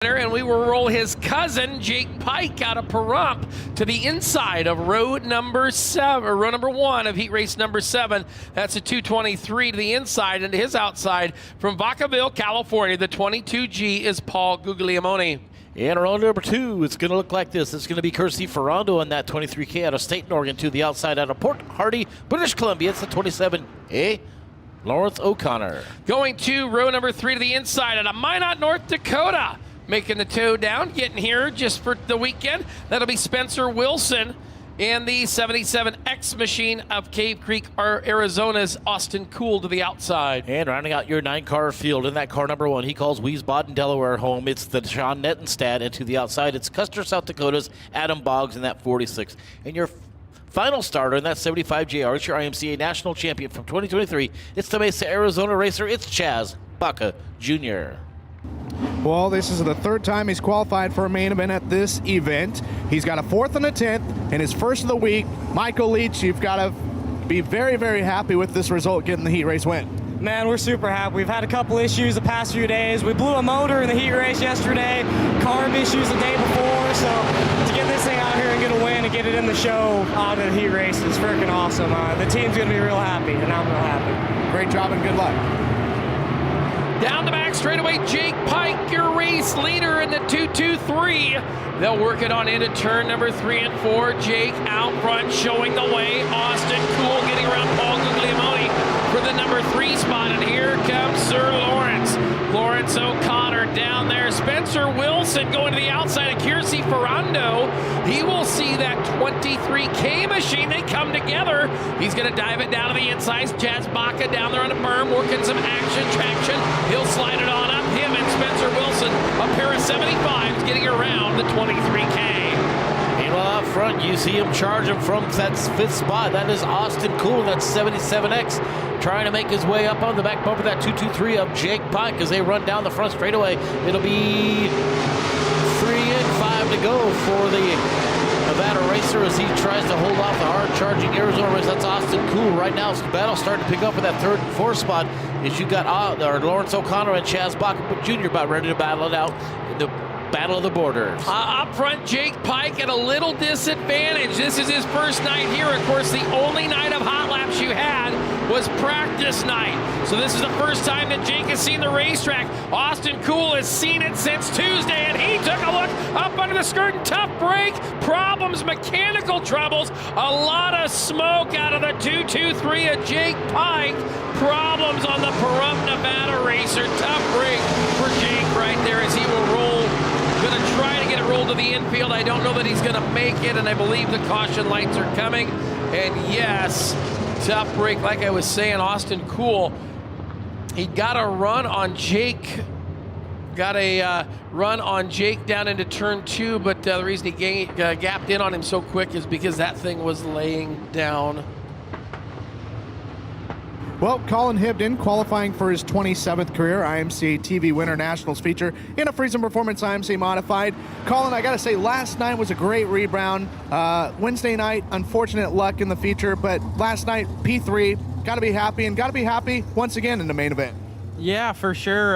And we will roll his cousin, Jake Pike, out of Pahrump to the inside of row number 1 of heat race number 7. That's a 2:23 to the inside, and to his outside from Vacaville, California, the 22G is Paul Guglielmone. And row number 2, it's going to look like this. It's going to be Kirsty Ferrando on that 23K out of State Oregon to the outside out of Port Hardy, British Columbia. It's the 27A. Lawrence O'Connor. Going to row number 3 to the inside out of Minot, North Dakota. Making the toe down, getting here just for the weekend. That'll be Spencer Wilson and the 77X machine of Cave Creek, Arizona's Austin Cool to the outside. And rounding out your 9-car field in that car number 1, he calls Wiesbaden, Delaware home. It's the Sean Nettenstad, and to the outside, it's Custer, South Dakota's Adam Boggs in that 46. And your final starter in that 75JR, it's your IMCA national champion from 2023. It's the Mesa, Arizona racer. It's Chaz Baca Jr. Well, this is the 3rd time he's qualified for a main event at this event. He's got a 4th and a 10th, and his first of the week. Michael Leach, you've got to be very, very happy with this result, getting the heat race win. Man, we're super happy. We've had a couple issues the past few days. We blew a motor in the heat race yesterday, carb issues the day before, so to get this thing out here and get a win and get it in the show out of the heat race is freaking awesome. The team's going to be real happy, and I'm real happy. Great job and good luck. Down the back straightaway, Jake Pike, your race leader in the 2-2-3. They'll work it on into turn number 3 and 4. Jake out front showing the way. Austin Cool getting around Paul Guglielmone for the number 3 spot. And here comes Sir Lawrence. Lawrence O'Connor down there. Spencer Wilson going to the outside of Kirsty Ferrando. He will see that 23K machine. They come together. He's going to dive it down to the inside. Chaz Baca down there on the berm, working some action traction. He'll slide it on up. Him and Spencer Wilson, a pair of 75s getting around the 23K. Meanwhile, out front, you see him charging from that 5th spot. That is Austin Cool. That's 77X. Trying to make his way up on the back bumper, that 2-2-3 of Jake Pike as they run down the front straightaway. It'll be 3 and 5 to go for the Nevada racer as he tries to hold off the hard-charging Arizona race. That's Austin Cool. Right now, the battle's starting to pick up at that 3rd and 4th spot as you got Lawrence O'Connor and Chaz Baca Jr. about ready to battle it out in the Battle of the Borders. Up front, Jake Pike at a little disadvantage. This is his first night here. Of course, the only night of hot laps you had was practice night. So this is the first time that Jake has seen the racetrack. Austin Cool has seen it since Tuesday, and he took a look up under the skirt and tough break. Problems, mechanical troubles, a lot of smoke out of the 2-2-3 of Jake Pike. Problems on the Pahrump, Nevada racer. Tough break for Jake right there as he will roll. Going to try to get it rolled to the infield. I don't know that he's going to make it, and I believe the caution lights are coming. And yes, tough break. Like I was saying, Austin Cool, he got a run on Jake. Got a run on Jake down into turn 2, but the reason he gapped in on him so quick is because that thing was laying down. Well, Colin Hibden qualifying for his 27th career IMCA TV Winter Nationals feature in a Friesen Performance IMCA Modified. Colin, I got to say, last night was a great rebound. Wednesday night, unfortunate luck in the feature, but last night, P3, got to be happy, and got to be happy once again in the main event. Yeah, for sure.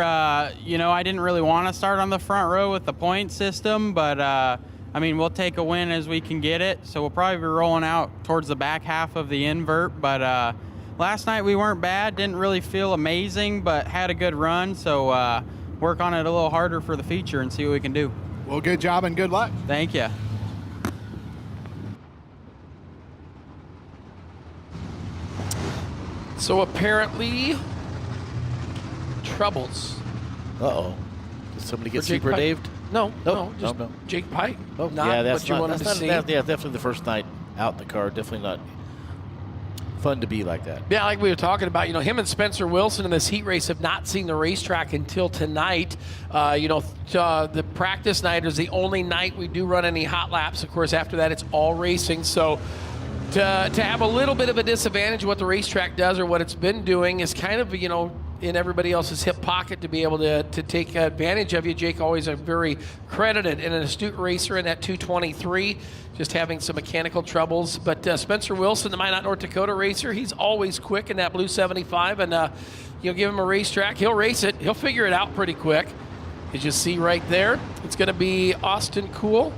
You know, I didn't really want to start on the front row with the point system, but I mean, we'll take a win as we can get it. So we'll probably be rolling out towards the back half of the invert, but last night we weren't bad, didn't really feel amazing, but had a good run. So work on it a little harder for the feature and see what we can do. Well, good job and good luck. Thank you. So apparently, troubles. Uh-oh. Did somebody get Jake super Pike? daved? No, just no. Jake Pike. Oh, Not yeah, that's what you not, wanted that's to not, see. yeah, definitely the first night out in the car. Definitely not fun to be like that. Yeah, like we were talking about, you know, him and Spencer Wilson in this heat race have not seen the racetrack until tonight. The practice night is the only night we do run any hot laps. Of course, after that, it's all racing. So to have a little bit of a disadvantage of what the racetrack does or what it's been doing is kind of, you know, in everybody else's hip pocket to be able to take advantage of you. Jake always a very credited and an astute racer in that 223, just having some mechanical troubles. But Spencer Wilson, the Minot, North Dakota racer, he's always quick in that blue 75, and give him a racetrack, he'll race it, he'll figure it out pretty quick. As you see right there, it's going to be Austin Cool.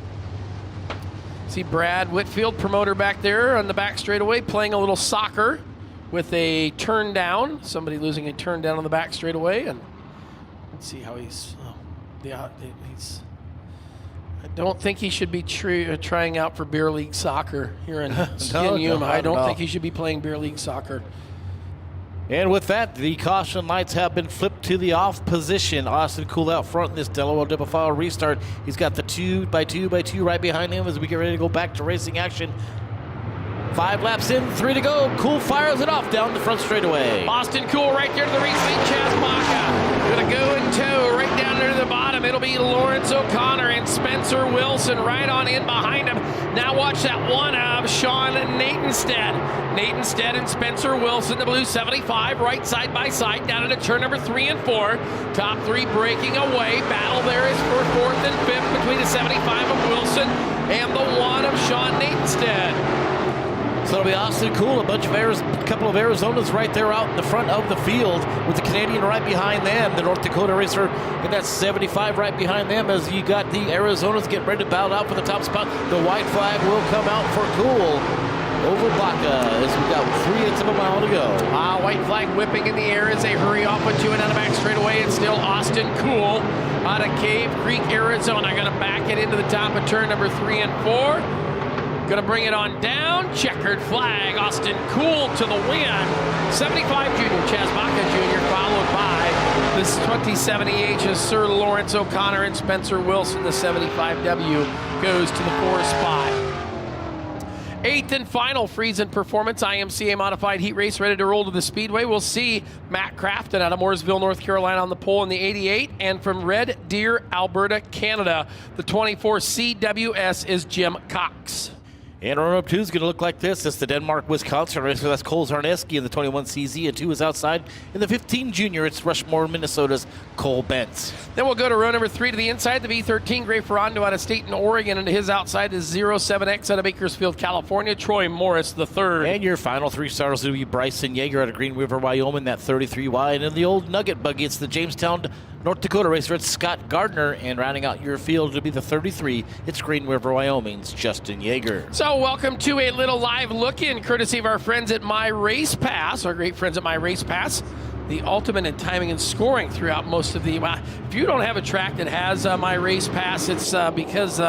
See Brad Whitfield, promoter back there on the back straightaway, playing a little soccer with a turn down. Somebody losing a turn down on the back straightaway. And let's see how he's. I don't think he should be trying out for beer league soccer here in Yuma. I don't think he should be playing beer league soccer. And with that, the caution lights have been flipped to the off position. Austin Cool out front in this Delaware double file restart. He's got the 2x2x2 right behind him as we get ready to go back to racing action. 5 laps in, 3 to go. Cool fires it off down the front straightaway. Austin Cool right there to the race lead. Chaz Baca going to go in tow right down there to the bottom. It'll be Lawrence O'Connor and Spencer Wilson right on in behind him. Now watch that one of Sean Natenstead. Natenstead and Spencer Wilson, the blue 75, right side by side down into turn number 3 and 4. Top 3 breaking away. Battle there is for 4th and 5th between the 75 of Wilson and the 1 of Sean Natenstead. So it'll be Austin Cool, a couple of Arizonas right there out in the front of the field with the Canadian right behind them, the North Dakota racer in that 75 right behind them as you got the Arizonas getting ready to battle out for the top spot. The white flag will come out for Cool over Baca as we got 3/8 of a mile to go. White flag whipping in the air as they hurry off with 2 and out of back straightaway. It's still Austin Cool out of Cave Creek, Arizona. Going to back it into the top of turn number 3 and 4. Going to bring it on down. Checkered flag. Austin Cool to the win. 75 junior Chaz Baca Jr. followed by this 2070H's Sir Lawrence O'Connor and Spencer Wilson. The 75W goes to the 4th spot. 8th and final Friesen Performance IMCA modified heat race ready to roll to the Speedway. We'll see Matt Crafton out of Mooresville, North Carolina on the pole in the 88. And from Red Deer, Alberta, Canada, the 24 CWS is Jim Cox. And run-up 2 is going to look like this. It's the Denmark-Wisconsin racer. That's Cole Zarneski in the 21 CZ, and 2 is outside. In the 15 junior, it's Rushmore, Minnesota's Cole Bentz. Then we'll go to row number 3 to the inside. The V13 Gray Ferrando out of Staten, Oregon, and to his outside is 07X out of Bakersfield, California, Troy Morris the 3rd. And your final 3 stars will be Bryson Yeager out of Green River, Wyoming, that 33Y. And in the old Nugget buggy, it's the Jamestown, North Dakota racer. It's Scott Gardner, and rounding out your field to be the 33. It's Green River, Wyoming's Justin Yeager. So welcome to a little live look-in, courtesy of our friends at My Race Pass, our great friends at My Race Pass. The ultimate in timing and scoring throughout most of the. If you don't have a track that has My Race Pass, it's because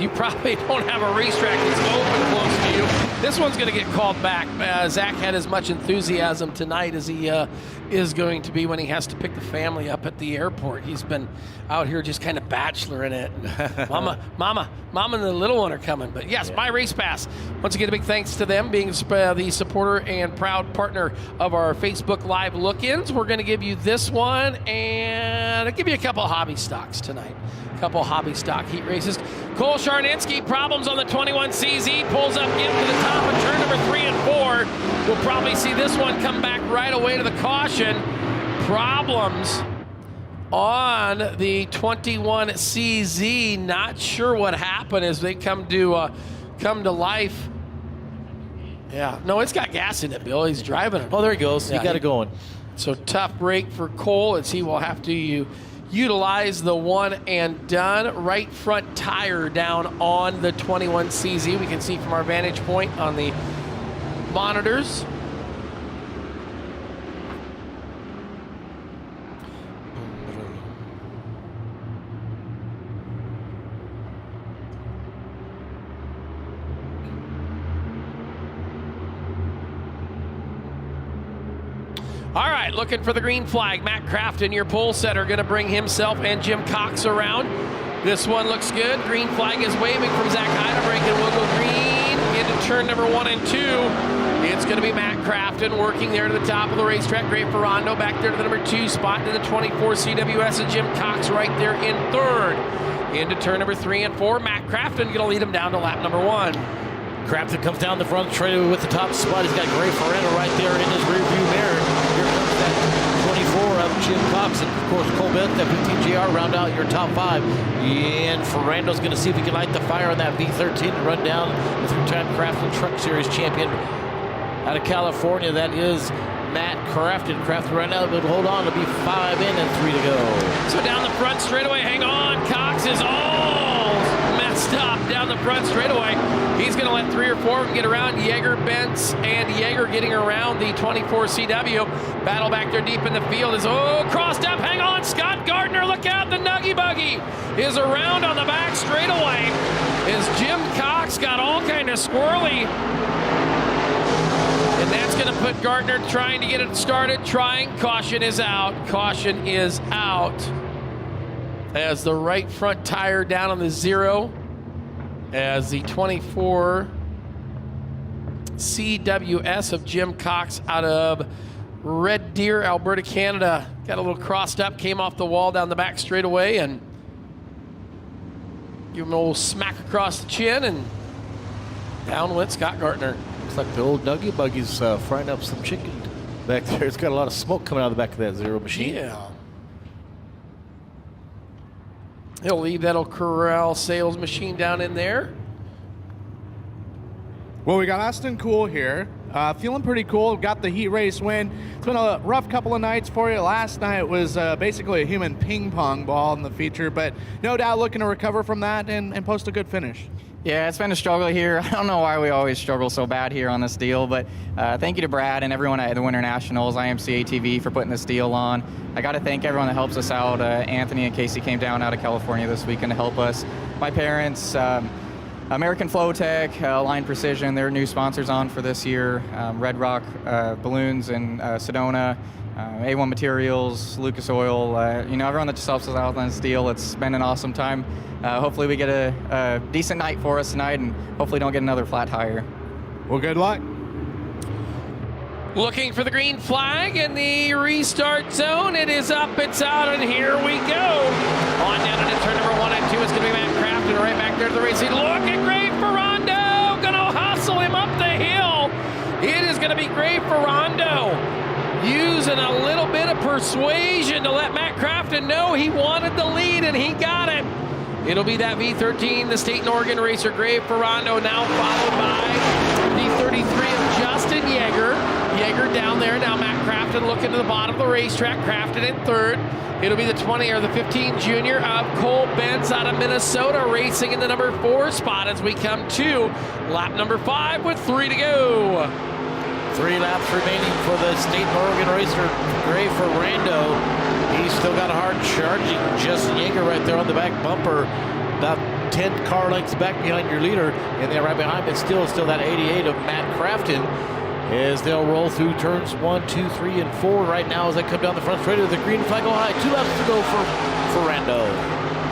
you probably don't have a racetrack that's open close to you. This one's going to get called back. Zach had as much enthusiasm tonight as he is going to be when he has to pick the family up at the airport. He's been out here just kind of bacheloring it. Mama and the little one are coming. But yes, My Race Pass. Once again, a big thanks to them being the supporter and proud partner of our Facebook Live look-ins. We're going to give you this one, and I'll give you a couple of hobby stocks tonight. Couple hobby stock heat races. Cole Charninski, problems on the 21 CZ, pulls up into the top of turn number 3 and 4. We'll probably see this one come back right away to the caution. Problems on the 21 CZ. Not sure what happened as they come to life. Yeah, no, it's got gas in it, Bill. He's driving it. Oh, there he goes. Yeah, he got it going. So tough break for Cole as he will have to utilize the one and done right front tire down on the 21 CZ. We can see from our vantage point on the monitors. All right, looking for the green flag. Matt Crafton, your pole setter, going to bring himself and Jim Cox around. This one looks good. Green flag is waving from Zach Heidelbrink, and we'll go green into turn number 1 and 2. It's going to be Matt Crafton working there to the top of the racetrack. Gray Ferrando back there to the number 2 spot to the 24 CWS, and Jim Cox right there in 3rd. Into turn number 3 and 4. Matt Crafton going to lead him down to lap number 1. Crafton comes down the front straightaway with the top spot. He's got Gray Ferrando right there in his rearview mirror. Here comes that 24 of Jim Cox, and of course Cole Bent, that 15JR, round out your top 5. And Ferrando's going to see if he can light the fire on that V13 and run down the 3-time Crafton Truck Series champion out of California. That is Matt Crafton. Crafton right now, but hold on, it'll be 5 in and 3 to go. So down the front straightaway, hang on. Cox is all messed up down the front straightaway. He's going to let 3 or 4 of them get around. Yeager, Bentz, and Yeager getting around the 24 CW. Battle back there deep in the field is, crossed up. Hang on, Scott Gardner, look out. The Nuggy Buggy is around on the back straightaway. As Jim Cox got all kind of squirrely. And that's going to put Gardner trying to get it started. Caution is out. Caution is out. As the right front tire down on the 0. As the 24 CWS of Jim Cox out of Red Deer, Alberta, Canada, got a little crossed up, came off the wall down the back straightaway, and give him an old smack across the chin, and down went Scott Gardner. Looks like the old Nuggy Buggy's frying up some chicken back there. It's got a lot of smoke coming out of the back of that 0 machine. Yeah. He'll leave that old Corral sales machine down in there. Well, we got Austin Cool here. Feeling pretty cool. Got the heat race win. It's been a rough couple of nights for you. Last night was basically a human ping pong ball in the feature, but no doubt looking to recover from that and post a good finish. Yeah, it's been a struggle here. I don't know why we always struggle so bad here on this deal, but thank you to Brad and everyone at the Winter Nationals, IMCA TV, for putting this deal on. I got to thank everyone that helps us out. Anthony and Casey came down out of California this weekend to help us. My parents, American Flowtech, Line Precision, they're new sponsors on for this year. Red Rock Balloons in Sedona, A1 Materials, Lucas Oil, everyone that just helps us out on this deal. It's been an awesome time. Hopefully we get a decent night for us tonight, and hopefully don't get another flat tire. Well, good luck. Looking for the green flag in the restart zone. It is up, it's out, and here we go. On down into turn number 1 and 2. It's going to be Matt Crafton right back there to the racing. Look at Gray Ferrando. Going to hustle him up the hill. It is going to be Gray Ferrando using a little bit of persuasion to let Matt Crafton know he wanted the lead, and he got it. It'll be that V13, the State and Oregon racer, Gray Ferrando, now followed by the 33 of Justin Yeager. Yeager down there. Now Matt Crafton looking to the bottom of the racetrack. Crafton in third. It'll be the 20 or the 15 junior of Cole Benz out of Minnesota racing in the number 4 spot as we come to lap number 5 with 3 to go. 3 laps remaining for the State and Oregon racer, Gray Ferrando. He's still got a hard charging Justin Yeager right there on the back bumper. About 10 car lengths back behind your leader. And then right behind him, it's still that 88 of Matt Crafton. As they'll roll through turns 1, 2, 3, and 4 right now as they come down the front straight of the green flag on high. 2 laps to go for Ferrando.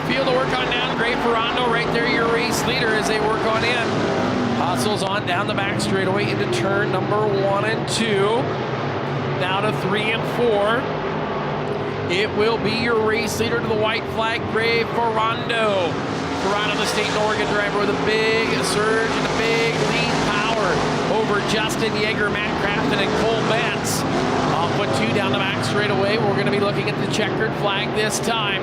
Field to work on down. Gray Ferrando right there, your race leader as they work on in. Hustles on down the back straightaway into turn number 1 and 2. Now to 3 and 4. It will be your race leader to the white flag, Gray Ferrando. Ferrando, the State and Oregon driver, with a big surge and a big lead power over Justin Yeager, Matt Crafton, and Cole Benz. Off with 2 down the back straightaway. We're going to be looking at the checkered flag this time.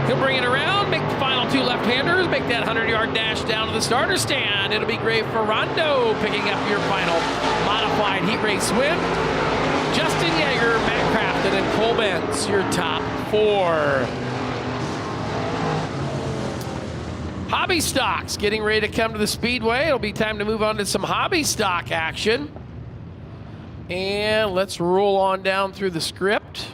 He'll bring it around, make the final 2 left-handers, make that 100-yard dash down to the starter stand. It'll be Gray Ferrando picking up your final modified heat race win. Justin Yeager, Matt Crafton, and Cole Benz, your top 4. Hobby stocks getting ready to come to the Speedway. It'll be time to move on to some hobby stock action. And let's roll on down through the script.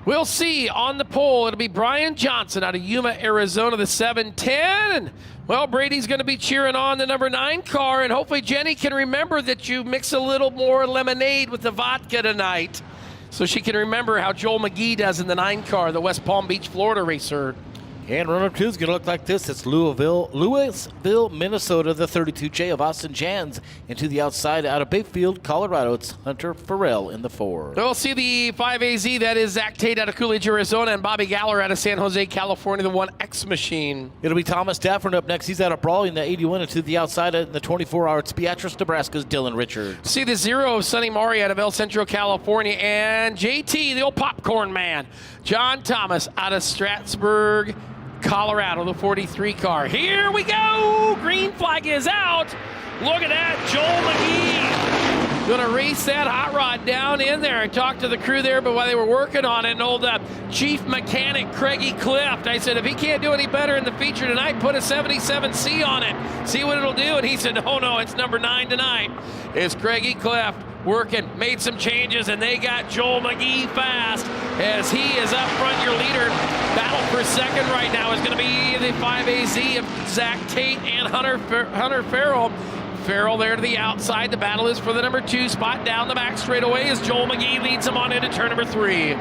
We'll see on the pole. It'll be Brian Johnson out of Yuma, Arizona, the 710. Well, Brady's going to be cheering on the number 9 car, and hopefully Jenny can remember that you mix a little more lemonade with the vodka tonight so she can remember how Joel McGee does in the 9 car, the West Palm Beach, Florida racer. And runner 2 is going to look like this. It's Louisville, Minnesota, the 32J of Austin Jans. And to the outside, out of Bayfield, Colorado, it's Hunter Farrell in the 4. We'll see the 5AZ. That is Zach Tate out of Coolidge, Arizona, and Bobby Galler out of San Jose, California, the 1X machine. It'll be Thomas Stafford up next. He's out of Brawley in the 81. And to the outside in the 24-hour, it's Beatrice, Nebraska's Dylan Richards. See the 0 of Sonny Mari out of El Centro, California, and JT, the old popcorn man, John Thomas out of Strasburg, Colorado, the 43 car. Here we go. Green flag is out. Look at that. Joel McGee, Going to race that hot rod down in there. I talked to the crew there, but while they were working on it, and old chief mechanic Craigie Clift, I said, if he can't do any better in the feature tonight, put a 77C on it. See what it'll do. And he said, no, it's number 9 tonight. It's Craigie Clift working, made some changes, and they got Joel McGee fast as he is up front. Your leader, battle for second right now is going to be the 5AZ of Zach Tate and Hunter Farrell. Farrell there to the outside. The battle is for the number 2 spot down the back straightaway as Joel McGee leads him on into turn number 3.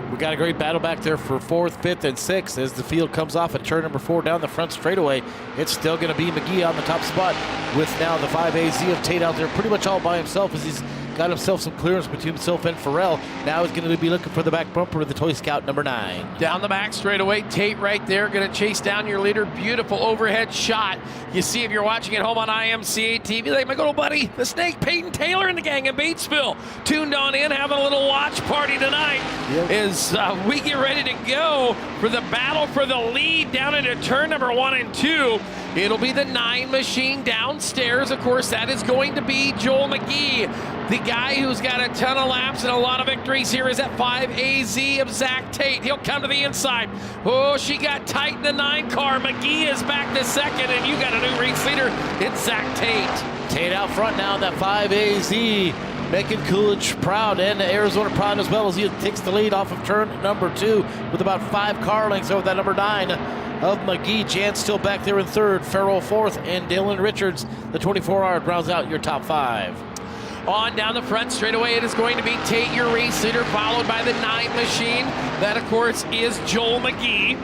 We got a great battle back there for 4th, 5th, and 6th as the field comes off at turn number 4 down the front straightaway. It's still going to be McGee on the top spot with now the 5AZ of Tate out there pretty much all by himself as he's got himself some clearance between himself and Farrell. Now he's going to be looking for the back bumper of the Toy Scout number 9. Down the back straightaway, Tate right there, going to chase down your leader. Beautiful overhead shot. You see if you're watching at home on IMCA TV, like my good old buddy, the Snake, Peyton Taylor and the gang in Batesville, tuned on in, having a little watch party tonight. Yep. As we get ready to go for the battle for the lead down into turn number 1 and 2. It'll be the 9 machine downstairs. Of course, that is going to be Joel McGee. The guy who's got a ton of laps and a lot of victories here is that 5AZ of Zach Tate. He'll come to the inside. Oh, she got tight in the 9 car. McGee is back to second, and you got a new race leader. It's Zach Tate. Tate out front now in that 5AZ, making Coolidge proud and Arizona proud as well as he takes the lead off of turn number 2 with about 5 car lengths over that number 9 of McGee. Jan still back there in 3rd, Farrell 4th, and Dylan Richards, the 24-hour, rounds out your top 5. On down the front straightaway, it is going to be Tate, your race leader, followed by the 9 machine. That, of course, is Joel McGee.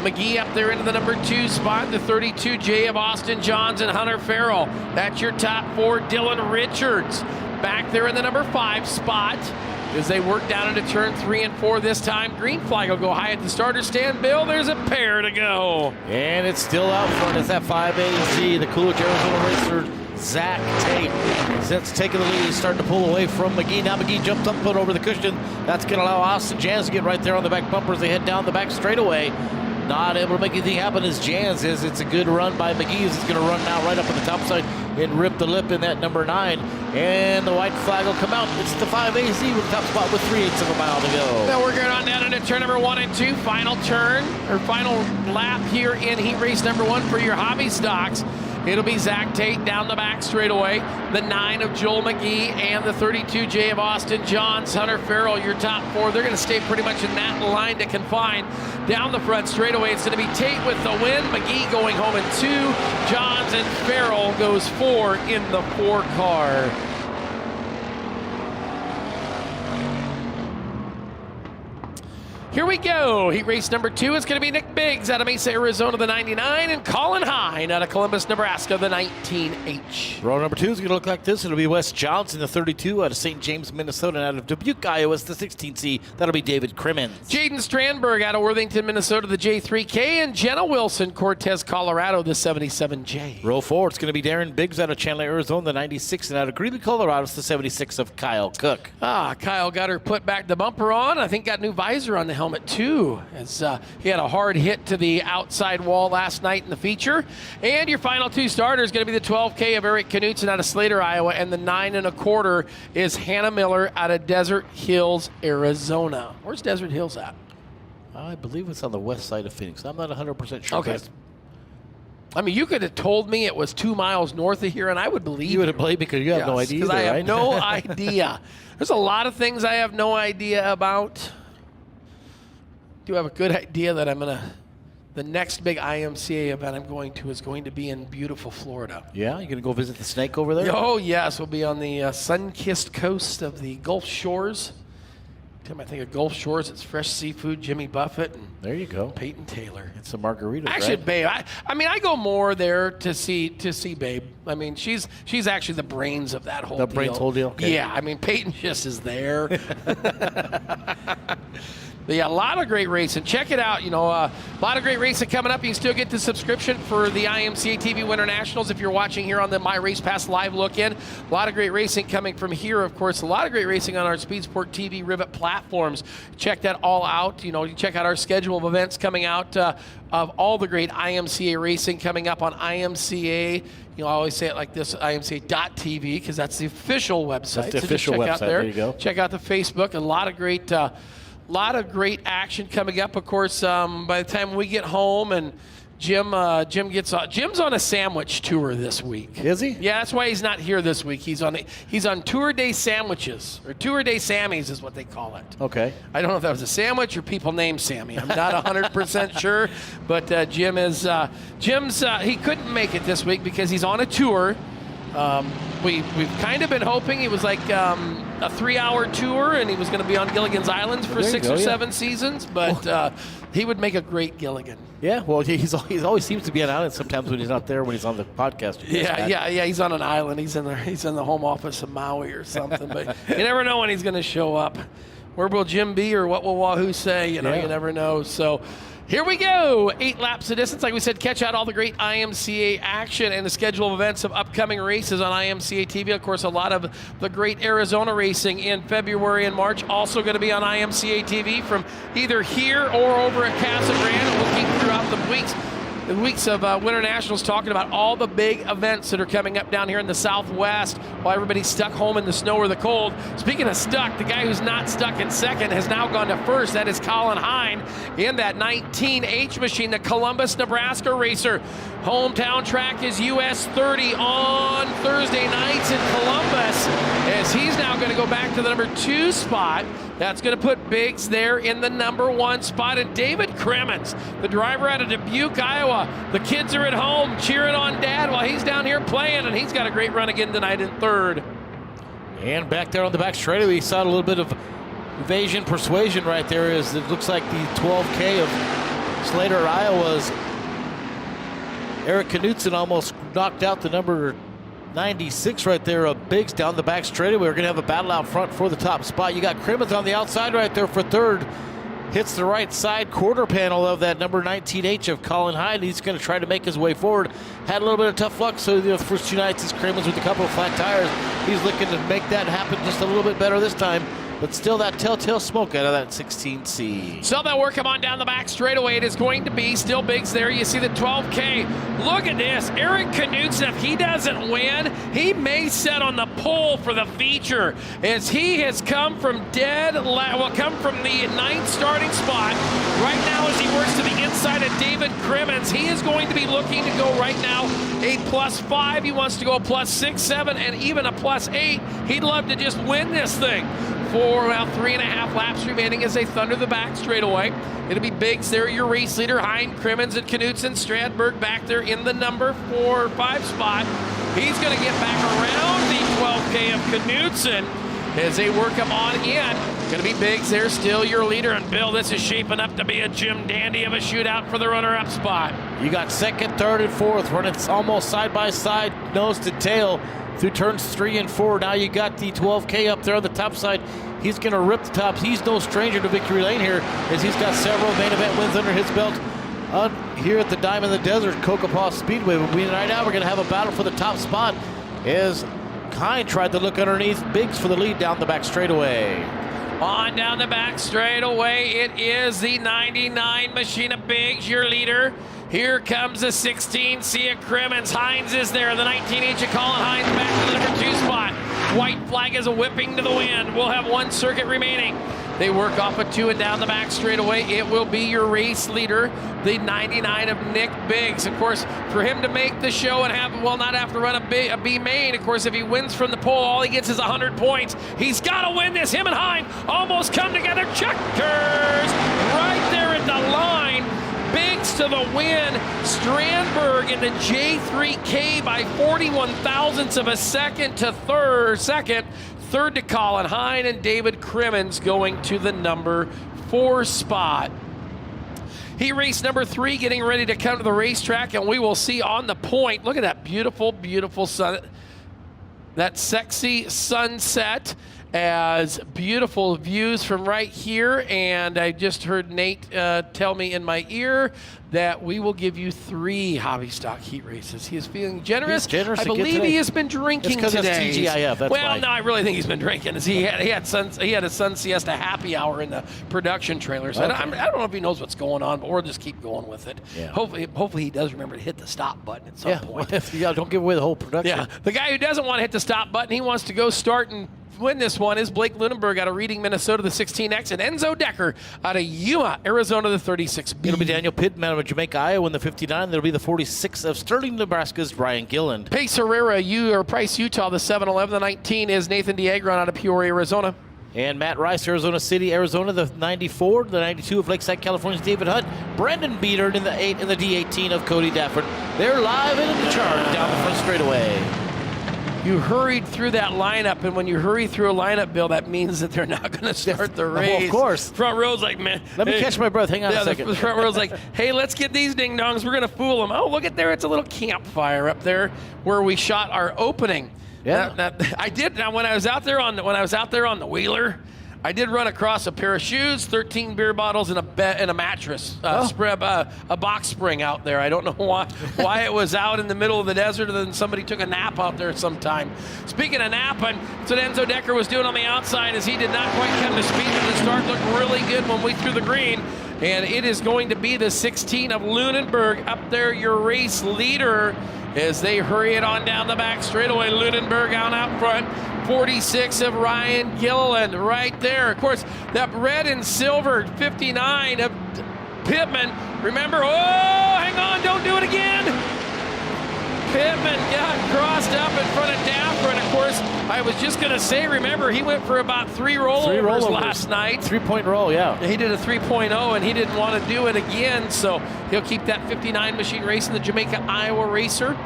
McGee up there into the number 2 spot, the 32J of Austin Johns and Hunter Farrell. That's your top 4. Dylan Richards back there in the number 5 spot as they work down into turn 3 and 4 this time. Green flag will go high at the starter stand. Bill, there's a pair to go. And it's still out front. It's that 5AZ, the Coolidge Arizona racer, Zach Tate. Since taking the lead, he's starting to pull away from McGee. Now McGee jumps up, put over the cushion. That's going to allow Austin Jans to get right there on the back bumper as they head down the back straightaway. Not able to make anything happen as Jans is. It's a good run by McGee. He's going to run now right up on the top side and rip the lip in that number 9. And the white flag will come out. It's the 5AZ with the top spot with 3/8 of a mile to go. Now we're going on down into turn number 1 and 2. Final turn, or final lap here in heat race number 1 for your hobby stocks. It'll be Zach Tate down the back straightaway, the 9 of Joel McGee, and the 32J of Austin Johns. Hunter Farrell, your top 4. They're going to stay pretty much in that line to confine. Down the front straightaway, it's going to be Tate with the win. McGee going home in 2. Johns and Farrell goes 4 in the 4 car. Here we go. Heat race number 2 is going to be Nick Biggs out of Mesa, Arizona, the 99, and Colin Hine out of Columbus, Nebraska, the 19H. Row number 2 is going to look like this. It'll be Wes Johnson, the 32, out of St. James, Minnesota, and out of Dubuque, Iowa, the 16C. That'll be David Crimmins. Jaden Strandberg out of Worthington, Minnesota, the J3K, and Jenna Wilson, Cortez, Colorado, the 77J. Row 4, it's going to be Darren Biggs out of Chandler, Arizona, the 96, and out of Greeley, Colorado, it's the 76 of Kyle Cook. Kyle got her put back the bumper on. I think got new visor on the helmet too, as he had a hard hit to the outside wall last night in the feature. And your final 2 starters is going to be the 12K of Eric Knutson out of Slater, Iowa, and the 9 1/4 is Hannah Miller out of Desert Hills, Arizona. Where's Desert Hills at? I believe it's on the west side of Phoenix. I'm not 100% sure. Okay. I mean, you could have told me it was 2 miles north of here, and I would believe you would have played because you have no idea. Because I have right? no idea. There's a lot of things I have no idea about. Do have a good idea that the next big IMCA event I'm going to is going to be in beautiful Florida. Yeah, you're going to go visit the snake over there? Oh, yes. We'll be on the sun-kissed coast of the Gulf Shores. Tim, I think of Gulf Shores, it's fresh seafood, Jimmy Buffett, and there you go, Peyton Taylor. It's some margaritas, actually, right? Babe. I go more there to see Babe. I mean, she's actually the brains of that whole deal. The brains whole deal? Okay. Yeah, I mean, Peyton just is there. But yeah, a lot of great racing. Check it out. A lot of great racing coming up. You can still get the subscription for the IMCA TV Winter Nationals if you're watching here on the My Race Pass live look-in. A lot of great racing coming from here, of course. A lot of great racing on our Speed Sport TV Rivet platforms. Check that all out. You check out our schedule of events coming out of all the great IMCA racing coming up on IMCA. I always say it like this, IMCA.tv, because that's the official website. That's the so official just check website. out there. There you go. Check out the Facebook. A lot of great action coming up. Of course, by the time we get home and Jim's on a sandwich tour this week. Is he? Yeah, that's why he's not here this week. He's on Tour Day Sandwiches, or Tour Day Sammies is what they call it. Okay. I don't know if that was a sandwich or people named Sammy. I'm not 100% sure, but Jim's he couldn't make it this week because he's on a tour. We've kind of been hoping it was like a 3-hour tour and he was going to be on Gilligan's Islands for 6 or 7 seasons, but he would make a great Gilligan. Yeah, well, he always seems to be on island sometimes when he's not there when he's on the podcast. Yeah, he's on an island. He's in the home office of Maui or something, but you never know when he's going to show up. Where will Jim be or what will Wahoo say? You never know. So here we go. 8 laps of distance. Like we said, catch out all the great IMCA action and the schedule of events of upcoming races on IMCA TV. Of course, a lot of the great Arizona racing in February and March also going to be on IMCA TV from either here or over at Casa Grande. We'll keep throughout the weeks of Winter Nationals talking about all the big events that are coming up down here in the Southwest while everybody's stuck home in the snow or the cold. Speaking of stuck, the guy who's not stuck in second has now gone to first. That is Colin Hine in that 19H machine, the Columbus, Nebraska racer. Hometown track is US 30 on Thursday nights in Columbus, as he's now going to go back to the number 2 spot. That's going to put Biggs there in the number 1 spot. And David Kremens, the driver out of Dubuque, Iowa. The kids are at home cheering on Dad while he's down here playing, and he's got a great run again tonight in 3rd. And back there on the back straightaway, we saw a little bit of evasion persuasion right there as it looks like the 12K of Slater, Iowa's Eric Knudsen almost knocked out the number 96 right there of Biggs down the back straightaway. We're going to have a battle out front for the top spot. You got Crimmins on the outside right there for 3rd. Hits the right side quarter panel of that number 19H of Colin Hyde. He's going to try to make his way forward. Had a little bit of tough luck, so the first 2 nights is Crimmins with a couple of flat tires. He's looking to make that happen just a little bit better this time. But still that telltale smoke out of that 16C. So they'll work him on down the back straightaway. It is going to be still Biggs there. You see the 12K. Look at this. Eric Knudsen, if he doesn't win, he may set on the pole for the feature, as he has come from the 9th starting spot. Right now, as he works to the inside of David Crimmins, he is going to be looking to go right now a +5. He wants to go a +6, 7, and even a +8. He'd love to just win this thing. For about 3.5 laps remaining as they thunder the back straightaway. It'll be Biggs there, your race leader. Hine, Crimmins, and Knudsen. Stradberg back there in the number 4 or 5 spot. He's going to get back around the 12K of Knudsen as they work him on in. Going to be Biggs there, still your leader. And Bill, this is shaping up to be a Jim Dandy of a shootout for the runner-up spot. You got 2nd, 3rd, and 4th running almost side by side, nose to tail. Through turns 3 and 4, now you got the 12K up there on the top side. He's going to rip the tops. He's no stranger to victory lane here, as he's got several main event wins under his belt here at the Diamond in the Desert, Cocopah Speedway. But right now we're going to have a battle for the top spot as Hine tried to look underneath Biggs for the lead down the back straightaway. On down the back straightaway, it is the 99 machine of Biggs, your leader. Here comes the 16C of Crimmins. Hines is there. The 19H of Colin Hines back to the number 2 spot. White flag is whipping to the wind. We'll have 1 circuit remaining. They work off a 2 and down the back straightaway. It will be your race leader, the 99 of Nick Biggs. Of course, for him to make the show and not have to run a B main, of course, if he wins from the pole, all he gets is 100 points. He's got to win this. Him and Hine almost come together. Checkers right there at the line. Biggs to the win. Strandberg in the J3K by 41 thousandths of a second to second. Third to Colin Hine, and David Crimmins going to the number 4 spot. He raced number 3, getting ready to come to the racetrack, and we will see on the point. Look at that beautiful, beautiful sun. That sexy sunset as beautiful views from right here. And I just heard Nate tell me in my ear that we will give you 3 hobby stock heat races. He is feeling generous. He's generous I again believe today. he has been drinking It's 'cause it's today. TGIF, that's well, why. no, I really think he's been drinking. He had a Sun Siesta happy hour in the production trailer. So Okay. I don't know if he knows what's going on, but we'll just keep going with it. Yeah. Hopefully he does remember to hit the stop button at some point. Yeah, don't give away the whole production. Yeah, the guy who doesn't want to hit the stop button, he wants to go start and win this one, is Blake Lunenburg out of Reading, Minnesota, the 16X, and Enzo Decker out of Yuma, Arizona, the 36B. It'll be Daniel Pittman out of Jamaica, Iowa in the 59. There'll be the 46 of Sterling, Nebraska's Ryan Gilland. Pace Herrera, Price, Utah, the 711, the 19 is Nathan Diagron out of Peoria, Arizona. And Matt Rice, Arizona City, Arizona, the 94. The 92 of Lakeside, California's David Hunt. Brandon Beater in the 8 and the D18 of Cody Dafford. They're live and in the charge down the front straightaway. You hurried through that lineup, and when you hurry through a lineup, Bill, that means that they're not going to start the race. Well, of course. Front row's like, man. Let me catch my breath. Hang on a second. The front row's like, hey, let's get these ding-dongs. We're going to fool them. Oh, look at there. It's a little campfire up there where we shot our opening. Yeah. I did. Now, when I was out there on the Wheeler, I did run across a pair of shoes, 13 beer bottles, and a mattress, a box spring out there. I don't know why it was out in the middle of the desert, and then somebody took a nap out there sometime. Speaking of napping, that's what Enzo Decker was doing on the outside, as he did not quite come to speed. The start looked really good when we threw the green, and it is going to be the 16 of Lunenburg up there, your race leader, as they hurry it on down the back straightaway. Lunenburg out front. 46 of Ryan Gilliland right there. Of course, that red and silver 59 of Pittman. Remember, oh, hang on, don't do it again. Pittman got crossed up in front of Daffer, and of course, I was just going to say, remember, he went for about 3 rollovers last night. 3-point roll, yeah. He did a 3.0, and he didn't want to do it again, so he'll keep that 59 machine racing, the Jamaica, Iowa racer,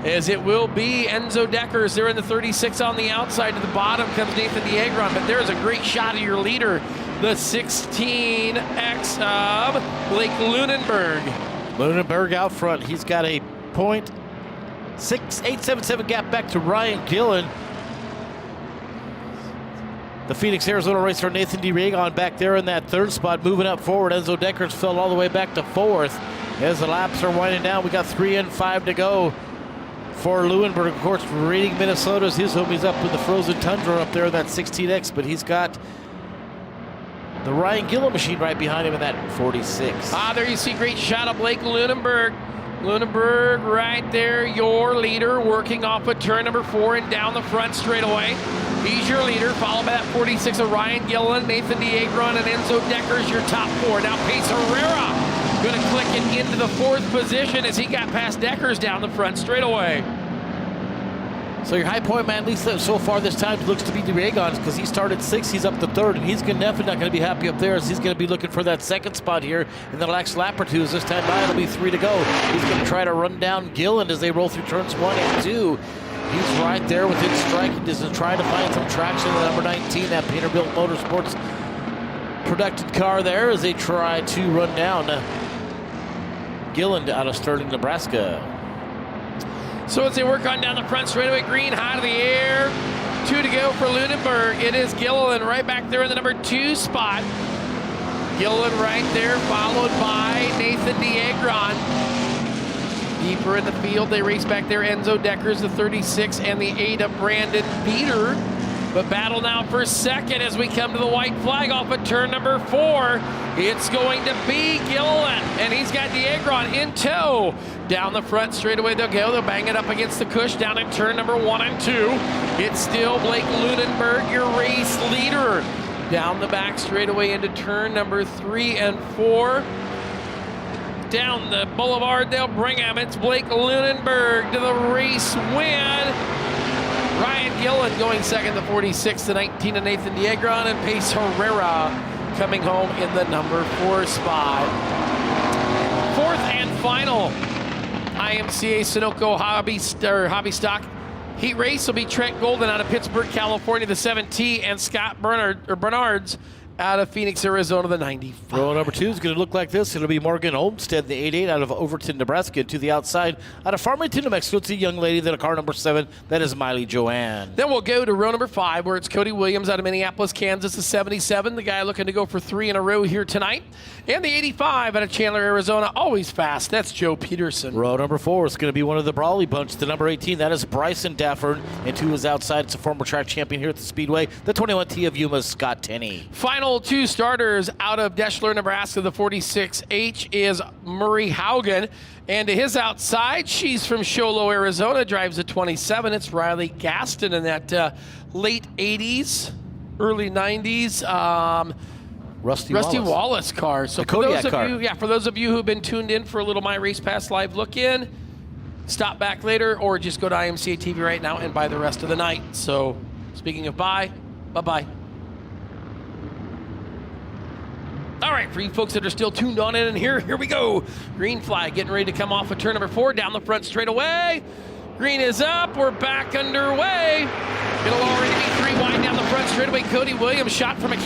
as it will be Enzo Deckers. They're in the 36 on the outside. To the bottom comes Nathan Diagron, but there's a great shot of your leader, the 16X of Blake Lunenburg. Lunenburg out front. He's got a .6877 gap back to Ryan Gillen. The Phoenix, Arizona racer Nathan Diagron back there in that 3rd spot, moving up forward. Enzo Deckers fell all the way back to 4th. As the laps are winding down, we got 3 and 5 to go for Lunenburg. Of course, Reading, Minnesota's his home. He's up in the frozen tundra up there, that 16X, but he's got the Ryan Gillen machine right behind him in that 46. There you see great shot of Blake Lunenburg. Lunenburg right there, your leader, working off of turn number 4 and down the front straightaway. He's your leader, followed by that 46 of Ryan Gillen, Nathan Diagron, and Enzo Deckers, your top 4. Now Pace Herrera going to click it into the 4th position as he got past Deckers down the front straightaway. So your high point man, at least so far this time, looks to be Diagron's, because he started 6th, he's up to 3rd, and he's definitely not going to be happy up there, as he's going to be looking for that 2nd spot here in the next lap or 2. As this time by, it'll be 3 to go. He's going to try to run down Gillen as they roll through turns 1 and 2. He's right there within striking distance, trying to find some traction in the number 19, that Peterbilt Motorsports production car there, as they try to run down Gillen out of Sterling, Nebraska. So as they work on down the front straightaway, green high to the air. 2 to go for Lunenburg. It is Gilliland right back there in the number 2 spot. Gilliland right there, followed by Nathan Diagron. Deeper in the field, they race back there. Enzo Deckers, the 36, and the 8 of Brandon Beater. But battle now for 2nd as we come to the white flag off of turn number 4. It's going to be Gilliland, and he's got Diagron in tow. Down the front straightaway they'll go. They'll bang it up against the cush down in turn number 1 and 2. It's still Blake Lunenburg, your race leader. Down the back straightaway into turn number 3 and 4. Down the boulevard they'll bring him. It's Blake Lunenburg to the race win. Ryan Gillen going 2nd, the 46, the 19 of Nathan Diagron, and Pace Herrera coming home in the number 4 spot. 4th and final IMCA Sunoco Hobby Stock heat race will be Trent Golden out of Pittsburgh, California, the 7T, and Scott Bernard's out of Phoenix, Arizona, the 95. Row number 2 is going to look like this. It'll be Morgan Olmstead, the 88 out of Overton, Nebraska. To the outside, out of Farmington, New Mexico, it's a young lady, then a car number 7. That is Miley Joanne. Then we'll go to row number 5, where it's Cody Williams out of Minneapolis, Kansas, the 77. The guy looking to go for 3 in a row here tonight. And the 85 out of Chandler, Arizona, always fast. That's Joe Peterson. Row number 4 is going to be one of the Brawley bunch. The number 18, that is Bryson Dafford. And to his outside, it's a former track champion here at the Speedway, the 21T of Yuma, Scott Tenney. Final 2 starters out of Deschler, Nebraska, the 46H is Murray Haugen. And to his outside, she's from Show Low, Arizona, drives a 27. It's Riley Gaston in that late 80s, early 90s. Rusty Wallace car. So the Kodiak car. For those of you who've been tuned in for a little My Race Pass live look-in, stop back later or just go to IMCA TV right now and buy the rest of the night. So speaking of bye-bye. All right, for you folks that are still tuned on in, and here we go. Green flag getting ready to come off of turn number 4 down the front straightaway. Green is up. We're back underway. It'll already be 3 wide down the front straightaway. Cody Williams shot from a